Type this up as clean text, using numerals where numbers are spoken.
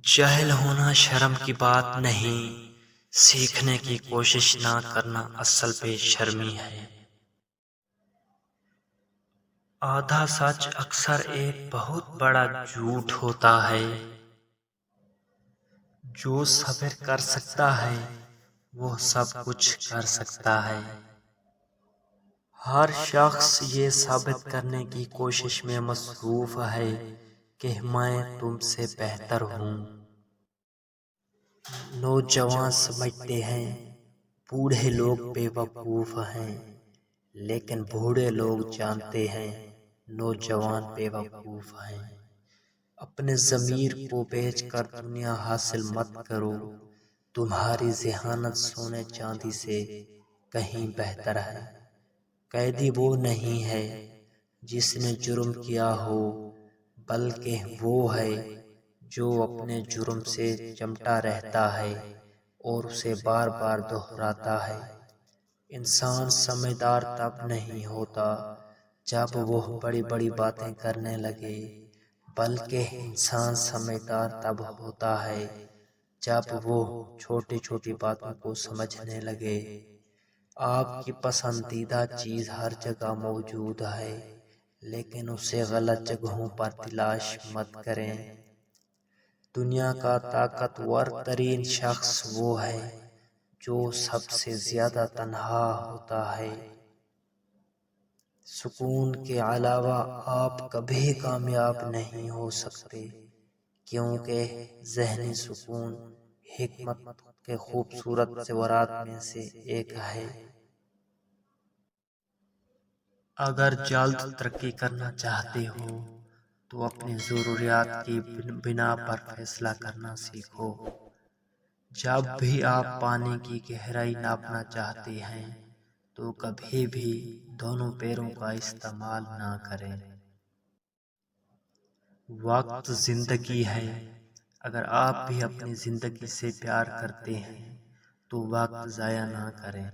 جاہل ہونا شرم کی بات نہیں، سیکھنے کی کوشش نہ کرنا اصل بے شرمی ہے۔ آدھا سچ اکثر ایک بہت بڑا جھوٹ ہوتا ہے۔ جو صبر کر سکتا ہے وہ سب کچھ کر سکتا ہے۔ ہر شخص یہ ثابت کرنے کی کوشش میں مصروف ہے کہ میں تم سے بہتر ہوں۔ نوجوان سمجھتے ہیں بوڑھے لوگ بے وقوف ہیں، لیکن بوڑھے لوگ جانتے ہیں نوجوان بے وقوف ہیں۔ اپنے ضمیر کو بیچ کر دنیا حاصل مت کرو، تمہاری ذہانت سونے چاندی سے کہیں بہتر ہے۔ قیدی وہ نہیں ہے جس نے جرم کیا ہو، بلکہ وہ ہے جو اپنے جرم سے چمٹا رہتا ہے اور اسے بار بار دہراتا ہے۔ انسان سمجھدار تب نہیں ہوتا جب وہ بڑی بڑی باتیں کرنے لگے، بلکہ انسان سمجھدار تب ہوتا ہے جب وہ چھوٹی چھوٹی باتوں کو سمجھنے لگے۔ آپ کی پسندیدہ چیز ہر جگہ موجود ہے، لیکن اسے غلط جگہوں پر تلاش مت کریں۔ دنیا کا طاقتور ترین شخص وہ ہے جو سب سے زیادہ تنہا ہوتا ہے۔ سکون کے علاوہ آپ کبھی کامیاب نہیں ہو سکتے، کیونکہ ذہنی سکون حکمت کے خوبصورت زیورات میں سے ایک ہے۔ اگر جلد ترقی کرنا چاہتے ہو تو اپنی ضروریات کی بنا پر فیصلہ کرنا سیکھو۔ جب بھی آپ پانی کی گہرائی ناپنا چاہتے ہیں تو کبھی بھی دونوں پیروں کا استعمال نہ کریں۔ وقت زندگی ہے، اگر آپ بھی اپنی زندگی سے پیار کرتے ہیں تو وقت ضائع نہ کریں۔